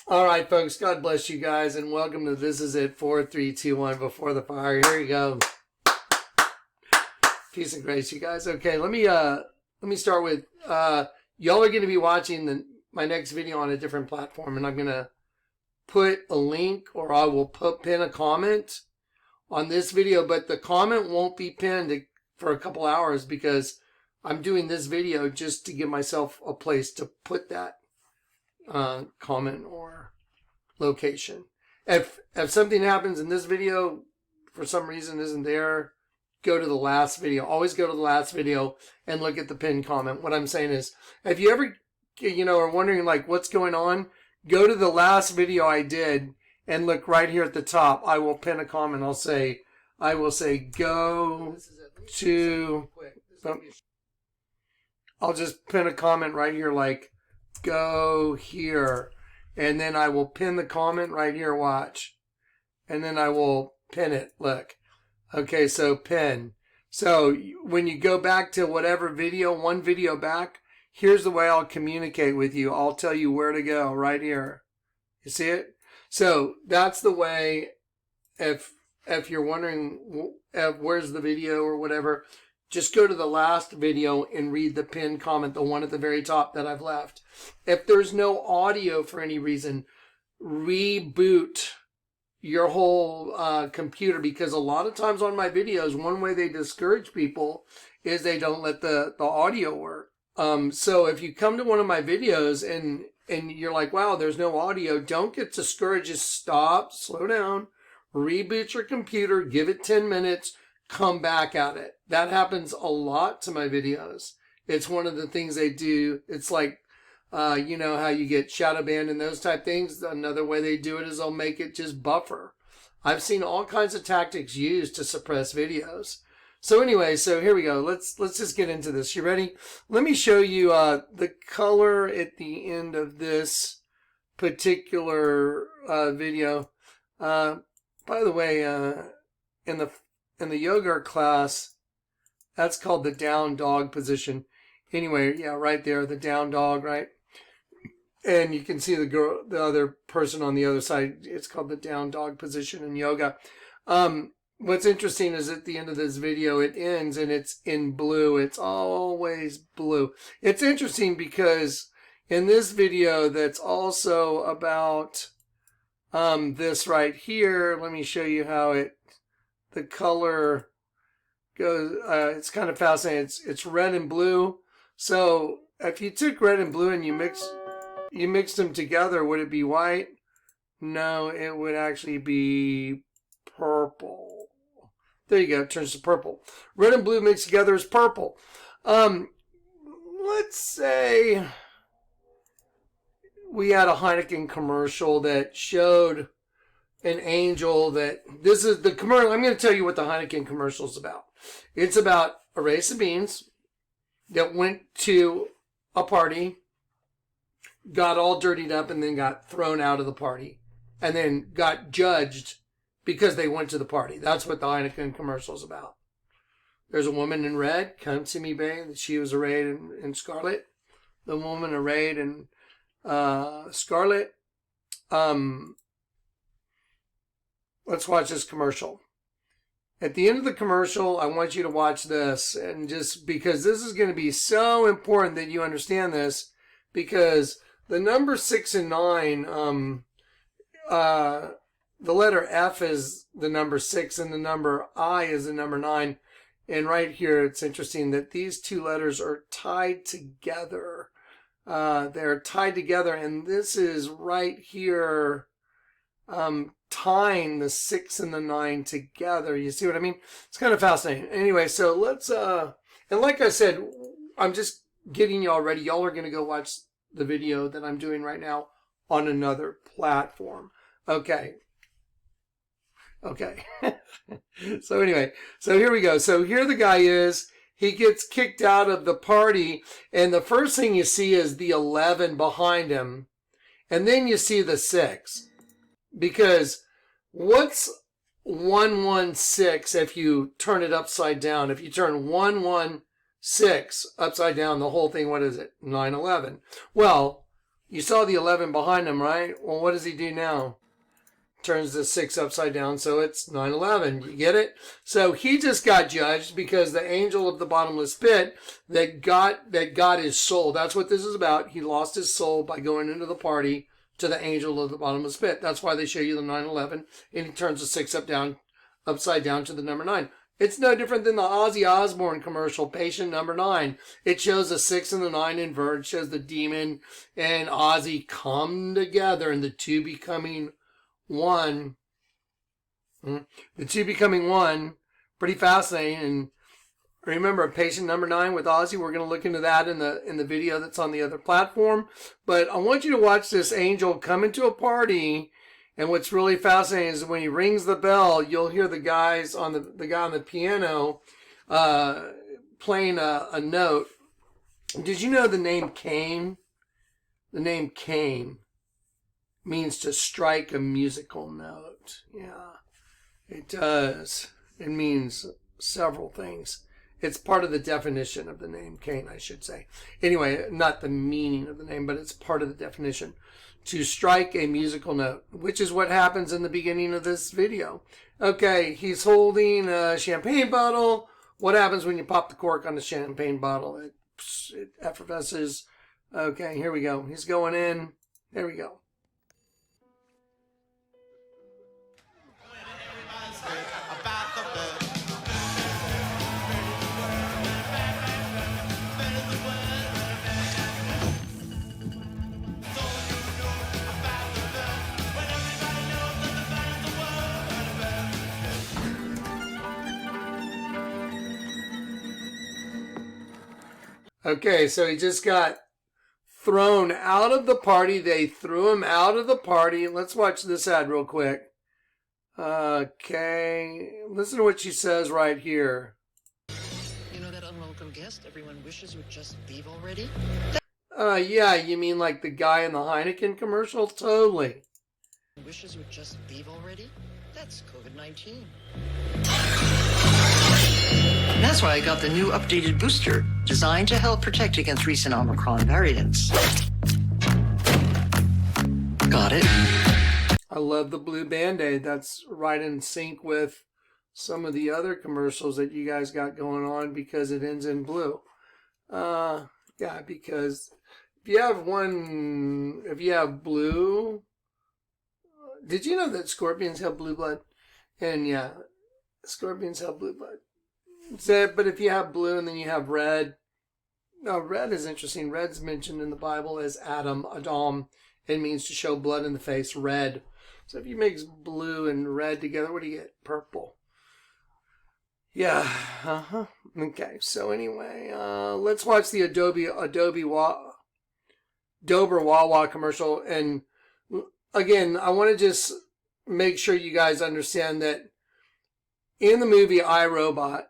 All right, folks, God bless you guys, and welcome to This Is It 4321 Before the Fire. Here you go. Peace and grace, you guys. Okay, let me start with y'all are going to be watching my next video on a different platform, and I'm going to put a link, or I will pin a comment on this video, but the comment won't be pinned for a couple hours because I'm doing this video just to give myself a place to put that comment or location. If something happens in this video for some reason isn't there, go to the last video. Always go to the last video and look at the pinned comment. What I'm saying is, if you ever are wondering like what's going on, go to the last video I did and look right here at the top. I will pin a comment. I will say go to. I'll just pin a comment right here like go here, and then I will pin the comment right here. Watch, and then I will pin it. Look, okay, so pin. So when you go back to whatever video, one video back, here's the way I'll communicate with you. I'll tell you where to go right here. You see it? So that's the way. If you're wondering where's the video or whatever, just go to the last video and read the pinned comment, the one at the very top that I've left. If there's no audio for any reason, reboot your whole computer, because a lot of times on my videos, one way they discourage people is they don't let the audio work. So if you come to one of my videos and you're like, wow, there's no audio, don't get discouraged. Just stop, slow down, reboot your computer, give it 10 minutes, come back at it. That happens a lot to my videos. It's one of the things they do. It's like, you know how you get shadow banned and those type things. Another way they do it is they'll make it just buffer. I've seen all kinds of tactics used to suppress videos. So anyway, so here we go. Let's just get into this. You ready? Let me show you the color at the end of this particular video. By the way, in the yoga class, that's called the down dog position. Anyway, yeah, right there, the down dog, right? And you can see the other person on the other side. It's called the down dog position in yoga. What's interesting is at the end of this video, it ends and it's in blue. It's always blue. It's interesting because in this video that's also about this right here, let me show you how the color goes. It's kind of fascinating. It's red and blue. So if you took red and blue and you mixed them together, would it be white? No, it would actually be purple. There you go. It turns to purple. Red and blue mixed together is purple. Let's say we had a Heineken commercial that showed an angel that this is the commercial. I'm going to tell you what the Heineken commercial is about. It's about a race of beans that went to a party, got all dirtied up, and then got thrown out of the party, and then got judged because they went to the party. That's what the Heineken commercial is about. There's a woman in red, come to me, babe. She was arrayed in scarlet. The woman arrayed in scarlet. Let's watch this commercial. At the end of the commercial, I want you to watch this, and just because this is going to be so important that you understand this, because the number 6 and 9, the letter F is the number 6 and the number I is the number 9. And right here, it's interesting that these two letters are tied together. They're tied together, and this is right here, tying the 6 and the 9 together. You see what I mean? It's kind of fascinating. Anyway, so let's, and like I said, I'm just getting y'all ready. Y'all are going to go watch the video that I'm doing right now on another platform. Okay. So anyway, so here we go. So here the guy is. He gets kicked out of the party, and the first thing you see is the 11 behind him, and then you see the 6. Because what's 116 if you turn it upside down? If you turn 116 upside down, the whole thing, what is it? 911. Well, You saw the 11 behind him, right? Well, what does he do now? Turns the 6 upside down, so it's 9/11. You get it? So he just got judged because the angel of the bottomless pit that got his soul. That's what this is about. He lost his soul by going into the party to the angel of the bottomless pit. That's why they show you the 9/11, and he turns the 6 upside down to the number 9. It's no different than the Ozzy Osbourne commercial, Patient Number 9. It shows the 6 and the 9 invert. It shows the demon and Ozzy come together and the two becoming one. The two becoming one. Pretty fascinating. And remember, Patient Number 9 with Ozzy. We're going to look into that in the video that's on the other platform. But I want you to watch this angel come into a party. And what's really fascinating is when he rings the bell, you'll hear the guy on the piano playing a note. Did you know the name Cain? The name Cain means to strike a musical note. Yeah, it does. It means several things. It's part of the definition of the name Cain, I should say. Anyway, not the meaning of the name, but it's part of the definition. To strike a musical note, which is what happens in the beginning of this video. Okay, he's holding a champagne bottle. What happens when you pop the cork on the champagne bottle? It effervesces. Okay, here we go. He's going in. There we go. Okay, so he just got thrown out of the party. They threw him out of the party. Let's watch this ad real quick. Okay, listen to what she says right here. You know that unwelcome guest everyone wishes would just leave already? Yeah, you mean like the guy in the Heineken commercial? Totally. Wishes would just leave already? That's COVID-19. That's why I got the new updated booster, designed to help protect against recent Omicron variants. Got it? I love the blue Band-Aid. That's right in sync with some of the other commercials that you guys got going on because it ends in blue. Yeah, because if you have blue, did you know that scorpions have blue blood? And yeah, scorpions have blue blood. So, but if you have blue and then you have red, no, red is interesting. Red's mentioned in the Bible as Adam. It means to show blood in the face, red. So if you mix blue and red together, what do you get? Purple. Yeah. Okay. So anyway, let's watch the Dober Wawa commercial. And again, I want to just make sure you guys understand that in the movie iRobot,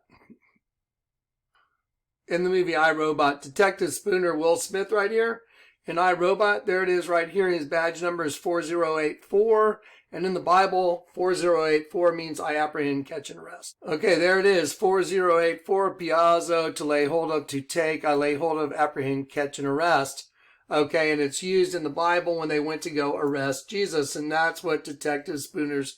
Detective Spooner, Will Smith right here, in iRobot, there it is right here. His badge number is 4084. And in the Bible, 4084 means I apprehend, catch, and arrest. Okay, there it is. 4084, piazzo, to lay hold of, to take. I lay hold of, apprehend, catch, and arrest. Okay, and it's used in the Bible when they went to go arrest Jesus. And that's what Detective Spooner's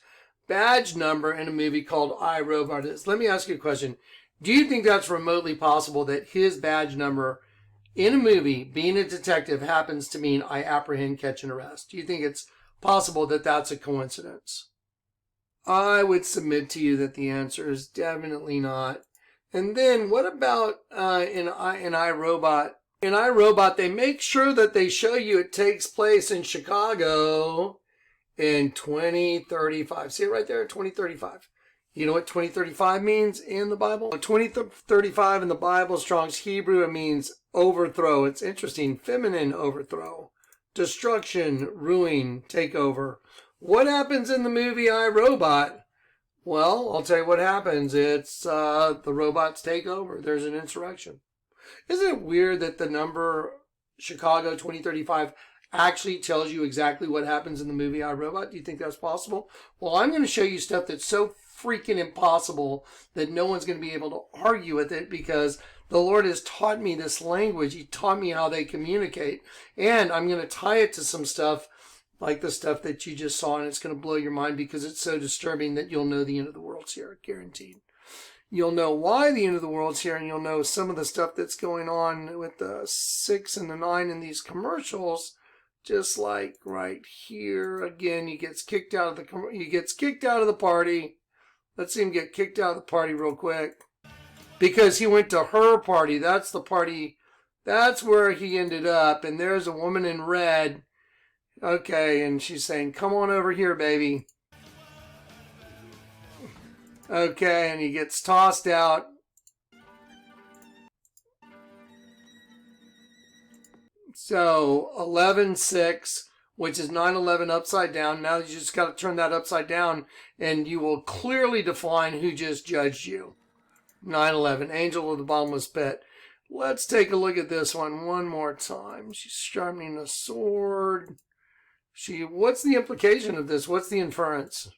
badge number in a movie called iRobot is. Let me ask you a question. Do you think that's remotely possible that his badge number in a movie, being a detective, happens to mean I apprehend, catch, and arrest? Do you think it's possible that that's a coincidence? I would submit to you that the answer is definitely not. And then what about in iRobot? In iRobot, they make sure that they show you it takes place in Chicago in 2035. See it right there, 2035. You know what 2035 means in the Bible? 2035 in the Bible, Strong's Hebrew, it means overthrow. It's interesting. Feminine overthrow. Destruction, ruin, takeover. What happens in the movie iRobot? Well, I'll tell you what happens. It's the robots take over. There's an insurrection. Isn't it weird that the number Chicago 2035 actually tells you exactly what happens in the movie I, Robot? Do you think that's possible? Well, I'm going to show you stuff that's so freaking impossible that no one's going to be able to argue with it, because the Lord has taught me this language. He taught me how they communicate. And I'm going to tie it to some stuff like the stuff that you just saw, and it's going to blow your mind because it's so disturbing that you'll know the end of the world's here, guaranteed. You'll know why the end of the world's here, and you'll know some of the stuff that's going on with the 6 and the 9 in these commercials. Just like right here, again, he gets kicked out of the party. Let's see him get kicked out of the party real quick, because he went to her party. That's the party. That's where he ended up. And there's a woman in red. Okay, and she's saying, "Come on over here, baby." Okay, and he gets tossed out. So 11-6, which is 9/11 upside down. Now you just got to turn that upside down, and you will clearly define who just judged you. 9/11, angel of the bottomless pit. Let's take a look at this one more time. She's sharpening a sword. What's the implication of this? What's the inference?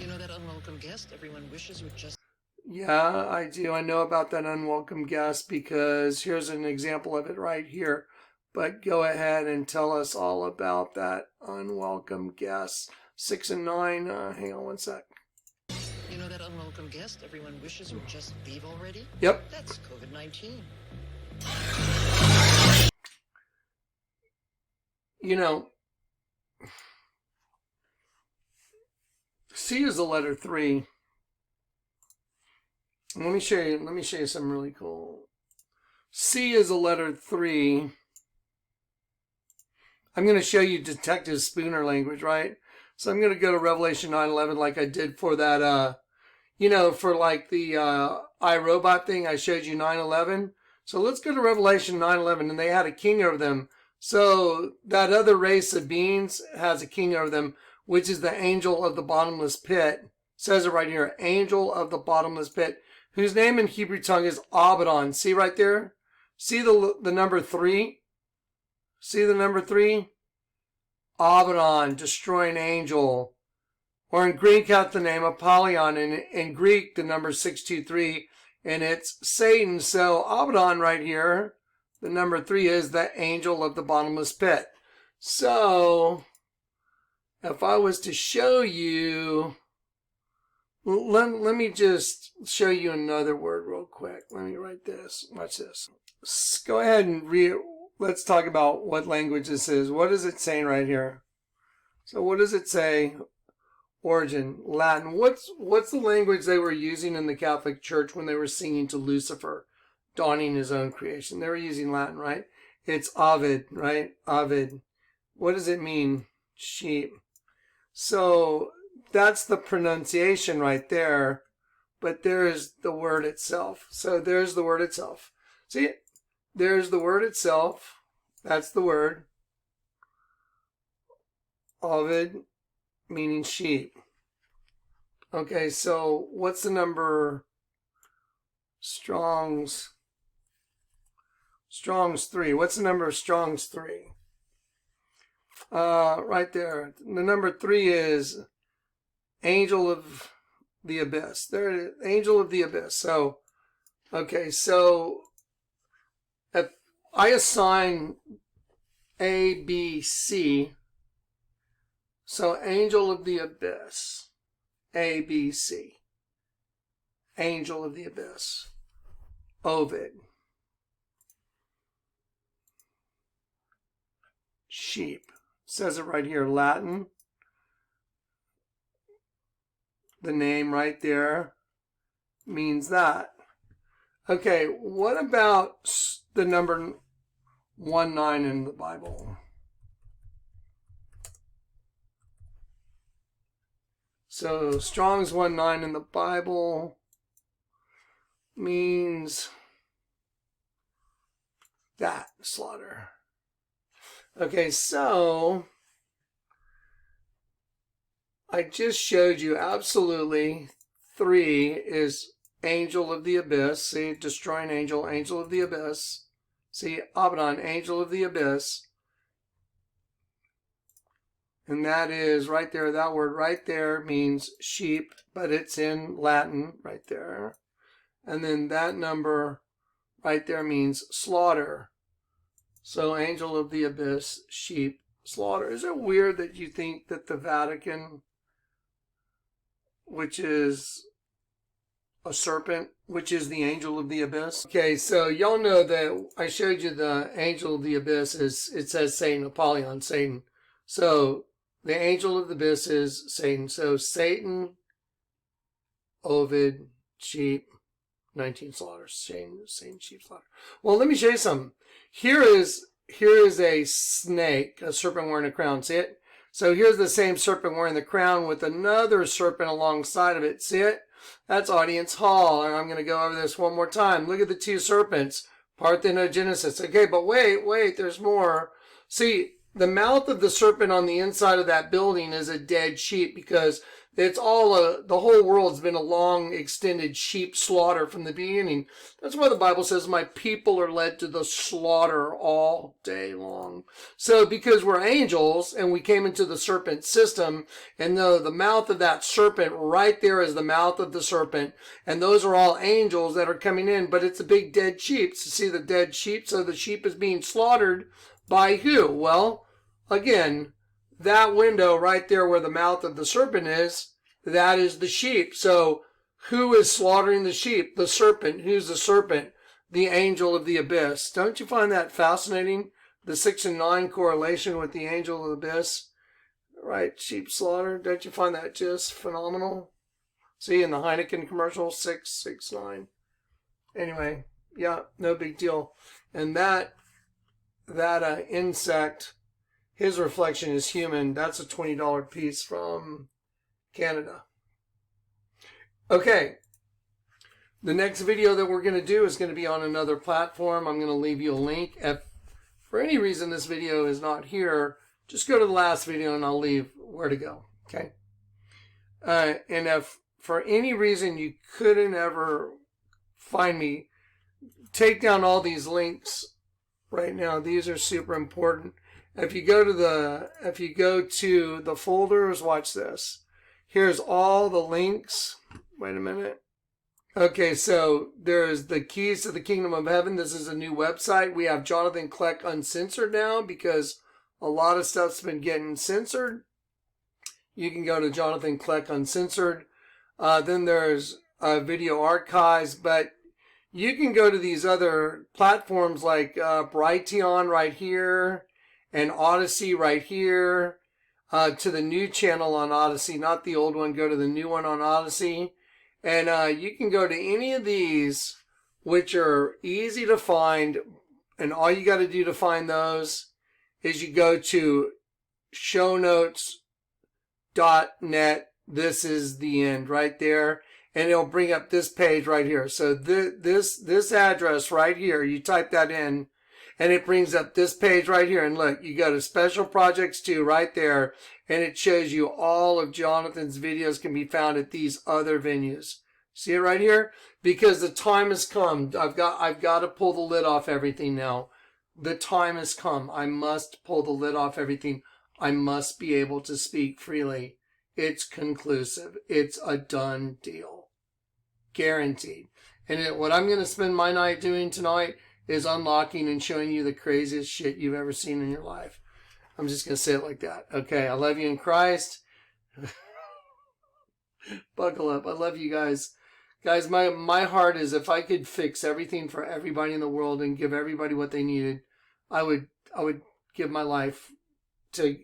You know that unwelcome guest everyone wishes would just... Yeah, I do. I know about that unwelcome guest, because here's an example of it right here. But go ahead and tell us all about that unwelcome guest. 6 and 9. Hang on one sec. You know that unwelcome guest everyone wishes would just leave already? Yep. That's COVID-19. You know, C is the letter 3. Let me show you something really cool. C is a letter 3. I'm going to show you Detective Spooner language, right? So I'm going to go to Revelation 9:11 like I did for that, for like the iRobot thing. I showed you 9:11. So let's go to Revelation 9:11, and they had a king over them. So that other race of beings has a king over them, which is the angel of the bottomless pit. It says it right here, angel of the bottomless pit, whose name in Hebrew tongue is Abaddon. See right there? See the number 3? See the number 3? Abaddon, destroying angel. Or in Greek, has the name Apollyon. In Greek, the number 623, and it's Satan. So Abaddon right here, the number 3 is the angel of the bottomless pit. So if I was to show you, let me just show you another word real quick. Let me write this. Watch this. Go ahead and read. Let's talk about what language this is. What is it saying right here? So what does it say? Origin, Latin. What's the language they were using in the Catholic Church when they were singing to Lucifer, dawning his own creation? They were using Latin, right? It's Ovid, right? Ovid. What does it mean? Sheep. So that's the pronunciation right there, but there's the word itself. So there's the word itself. See, there's the word itself. That's the word. Ovid, meaning sheep. Okay, so what's the number? Strong's 3. What's the number of Strong's 3? Right there. The number 3 is angel of the abyss. There it is, angel of the abyss. So, okay, so if I assign A, B, C, so angel of the abyss, A, B, C, angel of the abyss, Ovid, sheep. Says it right here, Latin. The name right there means that. Okay, what about the number 19 in the Bible? So Strong's 19 in the Bible means that, slaughter. Okay, so I just showed you absolutely 3 is angel of the abyss. See, destroying angel, angel of the abyss. See, Abaddon, angel of the abyss. And that is right there. That word right there means sheep, but it's in Latin right there. And then that number right there means slaughter. So angel of the abyss, sheep, slaughter. Is it weird that you think that the Vatican, which is a serpent, which is the angel of the abyss? Okay, so y'all know that I showed you the angel of the abyss is, it says Satan, Apollyon, Satan. So the angel of the abyss is Satan. So Satan, Ovid, sheep, 19 slaughters, Satan, sheep, slaughter. Well, let me show you something. Here is a snake, a serpent wearing a crown. See it? So here's the same serpent wearing the crown with another serpent alongside of it. See it? That's Audience Hall. And I'm going to go over this one more time. Look at the two serpents. Parthenogenesis. Okay, but wait, there's more. See, the mouth of the serpent on the inside of that building is a dead sheep because it's all the whole world's been a long extended sheep slaughter from the beginning. That's why the Bible says my people are led to the slaughter all day long. So because we're angels and we came into the serpent system, and the mouth of that serpent right there is the mouth of the serpent, and those are all angels that are coming in, but it's a big dead sheep. So see the dead sheep? So the sheep is being slaughtered by who? Well, again, that window right there where the mouth of the serpent is, that is the sheep. So who is slaughtering the sheep? The serpent. Who's the serpent? The angel of the abyss. Don't you find that fascinating? The 6 and 9 correlation with the angel of the abyss. Right, sheep slaughter. Don't you find that just phenomenal? See, in the Heineken commercial, 669. Anyway, yeah, no big deal. And that insect, his reflection is human. That's a $20 piece from Canada. Okay. The next video that we're going to do is going to be on another platform. I'm going to leave you a link. If for any reason this video is not here, just go to the last video and I'll leave where to go. Okay. And if for any reason you couldn't ever find me, take down all these links right now. These are super important. If you go to the folders, watch this. Here's all the links. Wait a minute. Okay, so there's the Keys to the Kingdom of Heaven. This is a new website. We have Jonathan Kleck Uncensored now because a lot of stuff's been getting censored. You can go to Jonathan Kleck Uncensored. Then there's video archives, but you can go to these other platforms like Brighteon right here and Odyssey right here, to the new channel on Odyssey, not the old one. Go to the new one on Odyssey. And you can go to any of these, which are easy to find. And all you got to do to find those is you go to shownotes.net. This is the end right there. And it'll bring up this page right here. So this address right here, you type that in, and it brings up this page right here. And look, you go to Special Projects 2 right there, and it shows you all of Jonathan's videos can be found at these other venues. See it right here? Because the time has come. I've got to pull the lid off everything now. The time has come. I must pull the lid off everything. I must be able to speak freely. It's conclusive. It's a done deal. Guaranteed. And what I'm going to spend my night doing tonight is unlocking and showing you the craziest shit you've ever seen in your life. I'm just going to say it like that. Okay, I love you in Christ. Buckle up. I love you guys. Guys, my heart is if I could fix everything for everybody in the world and give everybody what they needed, I would give my life to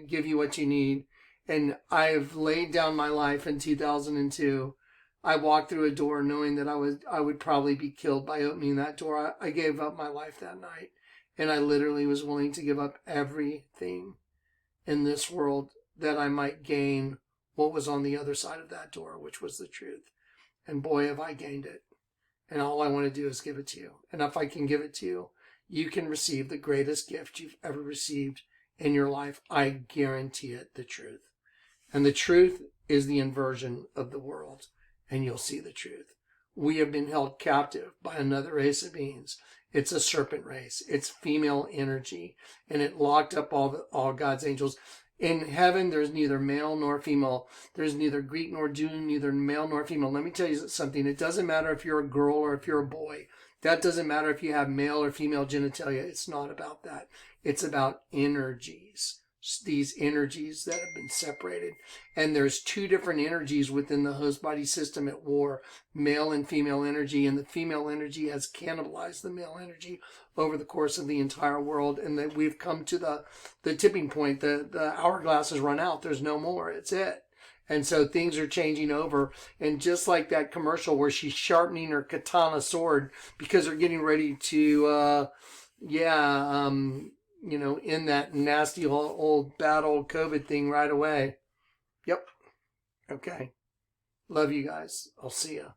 give you what you need. And I've laid down my life in 2002. I walked through a door knowing that I would probably be killed by opening that door. I gave up my life that night. And I literally was willing to give up everything in this world that I might gain what was on the other side of that door, which was the truth. And boy, have I gained it. And all I want to do is give it to you. And if I can give it to you, you can receive the greatest gift you've ever received in your life. I guarantee it, the truth. And the truth is the inversion of the world. And you'll see the truth. We have been held captive by another race of beings. It's a serpent race. It's female energy. And it locked up all God's angels. In heaven, there's neither male nor female. There's neither Greek nor Jew, neither male nor female. Let me tell you something. It doesn't matter if you're a girl or if you're a boy. That doesn't matter if you have male or female genitalia. It's not about that. It's about energies. These energies that have been separated. And there's two different energies within the host body system at war, male and female energy, and the female energy has cannibalized the male energy over the course of the entire world, and that we've come to the tipping point. The hourglass has run out. There's no more. It's it. And so things are changing over. And just like that commercial where she's sharpening her katana sword because they're getting ready to, in that nasty old bad old COVID thing right away. Yep. Okay. Love you guys. I'll see ya.